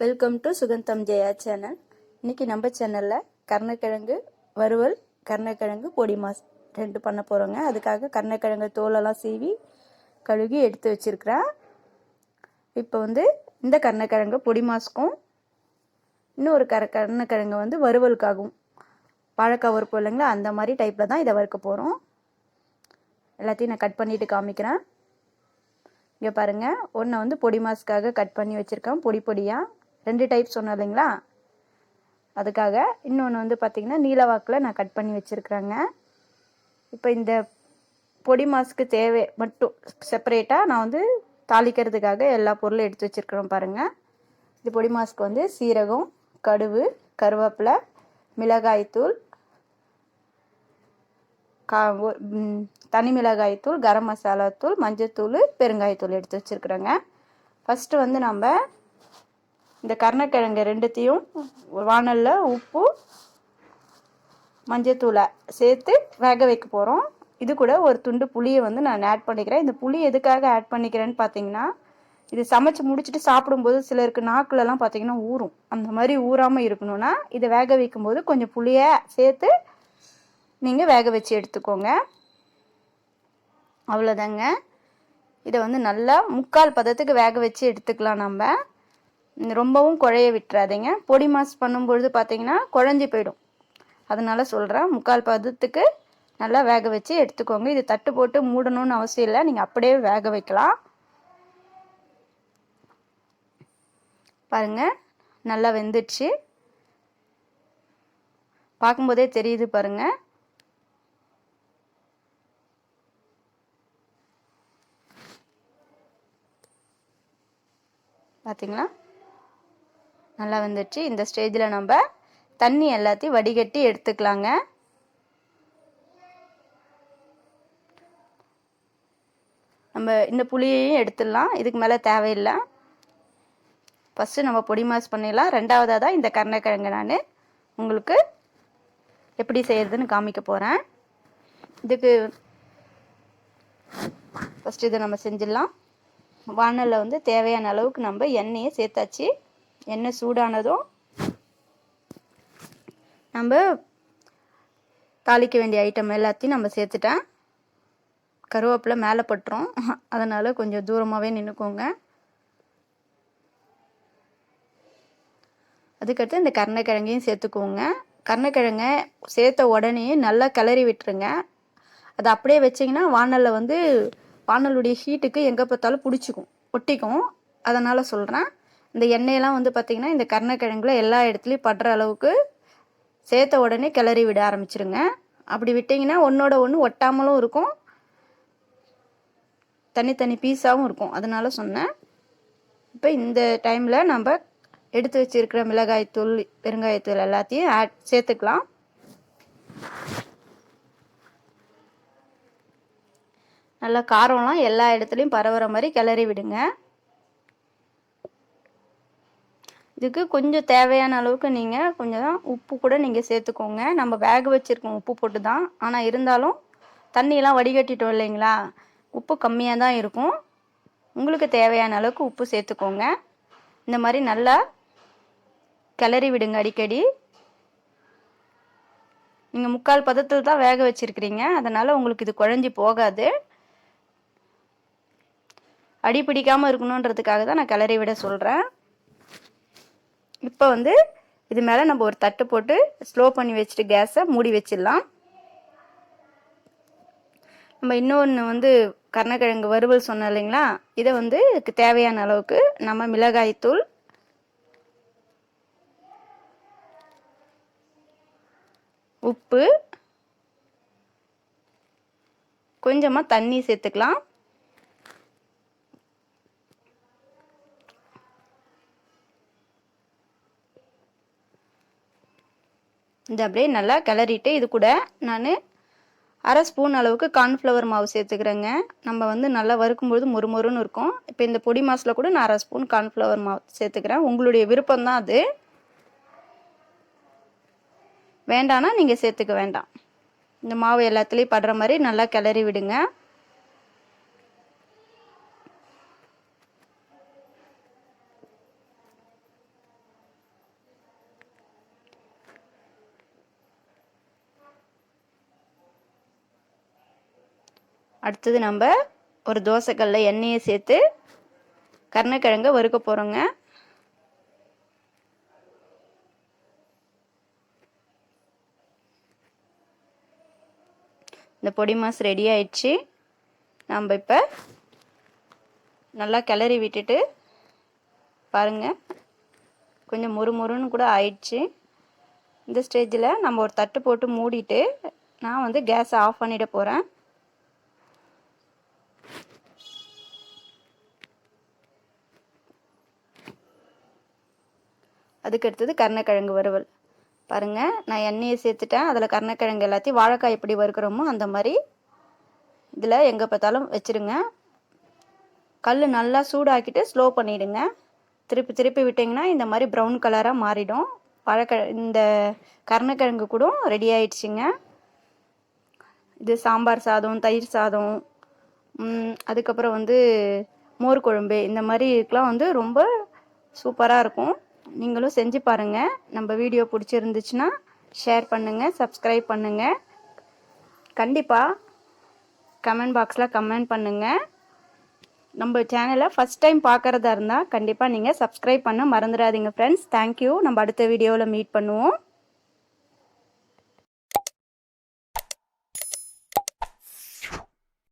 Welcome to Sugantham Jaya channel. இன்னைக்கு நம்ம சேனலில் கருணக்கிழங்கு வறுவல், கருணக்கிழங்கு பொடி மாஸ் ரெண்டு பண்ண போகிறோங்க. அதுக்காக கருணக்கிழங்கு தோலெல்லாம் சீவி கழுகி எடுத்து வச்சுருக்கிறேன். இப்போ இந்த கருணக்கிழங்கு பொடி மாஸ்க்கும் இன்னொரு கருணக்கிழங்கு வறுவலுக்காகவும் வாழைக்காய் வறுப்போம் இல்லைங்களா, அந்த மாதிரி டைப்பில் தான் இதை வறுக்க போகிறோம். எல்லாத்தையும் நான் கட் பண்ணிவிட்டு காமிக்கிறேன். இங்கே பாருங்கள், ஒன்று பொடி மாஸ்க்காக கட் பண்ணி வச்சுருக்கேன் பொடி பொடியாக. 2 டைப் சொன்னேன் இல்லைங்களா, அதுக்காக. இன்னொன்று பார்த்திங்கன்னா நீலவாக்கில் நான் கட் பண்ணி வச்சுருக்குறேங்க. இப்போ இந்த பொடி மாஸ்க்கு தேவை மட்டும் செப்பரேட்டாக நான் தாளிக்கிறதுக்காக எல்லா பொருளும் எடுத்து வச்சுருக்கிறோம் பாருங்கள். இந்த பொடி மாஸ்க்கு சீரகம், கடுகு, கருவேப்பிலை, மிளகாய்த்தூள், தனி மிளகாய்த்தூள், கரம் மசாலா தூள், மஞ்சத்தூள், பெருங்காயத்தூள் எடுத்து வச்சுருக்குறேங்க. ஃபஸ்ட்டு நம்ம இந்த கருணக்கிழங்கு ரெண்டுத்தையும் வானலில் உப்பு, மஞ்சத்தூளை சேர்த்து வேக வைக்க போகிறோம். இது கூட ஒரு துண்டு புளியை நான் ஆட் பண்ணிக்கிறேன். இந்த புளி எதுக்காக ஆட் பண்ணிக்கிறேன்னு பார்த்தீங்கன்னா, இது சமைச்சு முடிச்சுட்டு சாப்பிடும்போது சிலருக்கு நாக்குலலாம் பார்த்தீங்கன்னா ஊறும். அந்த மாதிரி ஊறாமல் இருக்கணும்னா இதை வேக வைக்கும்போது கொஞ்சம் புளியை சேர்த்து நீங்கள் வேக வச்சு எடுத்துக்கோங்க. அவ்வளோதாங்க. இதை நல்லா 3/4 பதத்துக்கு வேக வச்சு எடுத்துக்கலாம். நம்ம ரொம்பவும் குழைய விட்டுறாதீங்க. பொடி மாஸ் பண்ணும்பொழுது பார்த்தீங்கன்னா குழஞ்சி போயிடும். அதனால சொல்கிறேன், 3/4 பதத்துக்கு நல்லா வேக வச்சு எடுத்துக்கோங்க. இது தட்டு போட்டு மூடணும்னு அவசியம் இல்லை, நீங்கள் அப்படியே வேக வைக்கலாம். பாருங்கள், நல்லா வெந்துடுச்சு. பார்க்கும்போதே தெரியுது பாருங்கள். பார்த்தீங்களா, நல்லா வந்துடுச்சு. இந்த ஸ்டேஜில் நம்ம தண்ணி எல்லாத்தையும் வடிகட்டி எடுத்துக்கலாங்க. நம்ம இந்த புளியையும் எடுத்துடலாம், இதுக்கு மேலே தேவையில்லை. ஃபஸ்ட்டு நம்ம பொடி மாஸ் பண்ணிடலாம். ரெண்டாவதாக தான் இந்த கருணக்கிழங்கு நான் உங்களுக்கு எப்படி செய்கிறதுன்னு காமிக்க போகிறேன். இதுக்கு ஃபஸ்ட்டு இதை நம்ம செஞ்சிடலாம். வானலில் தேவையான அளவுக்கு நம்ம எண்ணெயை சேர்த்தாச்சு. எண்ணெய் சூடானதும் நம்ம தாளிக்க வேண்டிய ஐட்டம் எல்லாத்தையும் நம்ம சேர்த்துட்டேன். கருவேப்பிலை மேலே பட்டுரும், அதனால் கொஞ்சம் தூரமாகவே நின்றுக்கோங்க. அதுக்கடுத்து இந்த கருணக்கிழங்கையும் சேர்த்துக்கோங்க. கருணக்கிழங்கை சேர்த்த உடனே நல்லா கிளறி விட்டுருங்க. அதை அப்படியே வச்சிங்கன்னா வானலில் வானலுடைய ஹீட்டுக்கு எங்கே பார்த்தாலும் பிடிச்சிக்கும், ஒட்டிக்கும். அதனால் சொல்கிறேன், இந்த எண்ணெயெல்லாம் பார்த்திங்கன்னா இந்த கருணக்கிழங்குல எல்லா இடத்துலையும் படுற அளவுக்கு சேர்த்த உடனே கிளறி விட ஆரம்பிச்சிருங்க. அப்படி விட்டிங்கன்னா ஒன்றோட ஒன்று ஒட்டாமலும் இருக்கும், தனித்தனி பீஸாகவும் இருக்கும். அதனால் சொன்னேன். இப்போ இந்த டைமில் நம்ம எடுத்து வச்சுருக்கிற மிளகாய்த்தூள், பெருங்காயத்தூள் எல்லாத்தையும் சேர்த்துக்கலாம். நல்லா காரம்லாம் எல்லா இடத்துலையும் பரவுற மாதிரி கிளறி விடுங்க. இதுக்கு கொஞ்சம் தேவையான அளவுக்கு நீங்கள் கொஞ்சம் உப்பு கூட நீங்கள் சேர்த்துக்கோங்க. நம்ம வேக வச்சுருக்கோம் உப்பு போட்டு தான், ஆனால் இருந்தாலும் தண்ணியெல்லாம் வடிகட்டிட்டோம் இல்லைங்களா, உப்பு கம்மியாக தான் இருக்கும். உங்களுக்கு தேவையான அளவுக்கு உப்பு சேர்த்துக்கோங்க. இந்த மாதிரி நல்லா கிளறி விடுங்க அடிக்கடி. நீங்கள் 3/4 பதத்தில் தான் வேக வச்சுருக்கிறீங்க, அதனால் உங்களுக்கு இது குழஞ்சி போகாது. அடி பிடிக்காமல் இருக்கணுன்றதுக்காக தான் நான் கிளறி விட சொல்கிறேன். இப்போ இது மேலே நம்ம ஒரு தட்டு போட்டு ஸ்லோ பண்ணி வச்சுட்டு கேஸை மூடி வச்சிடலாம். நம்ம இன்னொன்று கருணக்கிழங்கு வறுவல் சொன்னோம் இல்லைங்களா, இதை இதுக்கு தேவையான அளவுக்கு நம்ம மிளகாய்த்தூள், உப்பு, கொஞ்சமாக தண்ணி சேர்த்துக்கலாம். இது அப்படியே நல்லா கிளறிட்டு இது கூட நான் 1/2 ஸ்பூன் அளவுக்கு கார்ன்ஃப்ளவர் மாவு சேர்த்துக்கிறேங்க. நம்ம நல்லா வறுக்கும்பொழுது மொறுமொறுன்னு இருக்கும். இப்போ இந்த பொடி மாஸில் கூட நான் 1/2 ஸ்பூன் கார்ன்ஃப்ளவர் மாவு சேர்த்துக்கிறேன். உங்களுடைய விருப்பம்தான் அது, வேண்டான்னா நீங்கள் சேர்த்துக்க வேண்டாம். இந்த மாவு எல்லாத்துலேயும் படுற மாதிரி நல்லா கிளறி விடுங்க. அடுத்தது நம்ம ஒரு தோசைக்கல்ல எண்ணெயை சேர்த்து கருணக்கிழங்க வறுக்க போகிறோங்க. இந்த பொடி மாஸ் ரெடி ஆயிடுச்சு. நம்ம இப்போ நல்லா கிளறி விட்டுட்டு பாருங்கள், கொஞ்சம் முறுமுறுன்னு கூட ஆயிடுச்சு. இந்த ஸ்டேஜில் நம்ம ஒரு தட்டு போட்டு மூடிட்டு நான் வந்து கேஸை ஆஃப் பண்ணிட போகிறேன். அதுக்கு அடுத்தது கருணக்கிழங்கு வறுவல். பாருங்கள், நான் எண்ணெயை சேர்த்துட்டேன். அதில் கருணக்கிழங்கு எல்லாத்தையும் வாழைக்காய் எப்படி வறுக்கிறோமோ அந்த மாதிரி இதில் எங்கே பார்த்தாலும் வச்சுருங்க. கல் நல்லா சூடாக்கிட்டு ஸ்லோ பண்ணிவிடுங்க. திருப்பி திருப்பி விட்டிங்கன்னா இந்த மாதிரி ப்ரௌன் கலராக மாறிடும். இந்த கருணக்கிழங்கு கூட ரெடி ஆயிடுச்சுங்க. இது சாம்பார் சாதம், தயிர் சாதம், அதுக்கப்புறம் வந்து மோர் குழம்பு, இந்த மாதிரி இதுக்கெலாம் வந்து ரொம்ப சூப்பராக இருக்கும். நீங்களும் செஞ்சு பாருங்கள். நம்ம வீடியோ பிடிச்சிருந்துச்சுன்னா ஷேர் பண்ணுங்கள், சப்ஸ்கிரைப் பண்ணுங்கள். கண்டிப்பாக கமெண்ட் பாக்ஸில் கமெண்ட் பண்ணுங்கள். நம்ம சேனலை ஃபஸ்ட் டைம் பார்க்குறதா இருந்தால் கண்டிப்பாக நீங்கள் சப்ஸ்கிரைப் பண்ண மறந்துடாதீங்க ஃப்ரெண்ட்ஸ். தேங்க்யூ. நம்ம அடுத்த வீடியோவில் மீட் பண்ணுவோம்.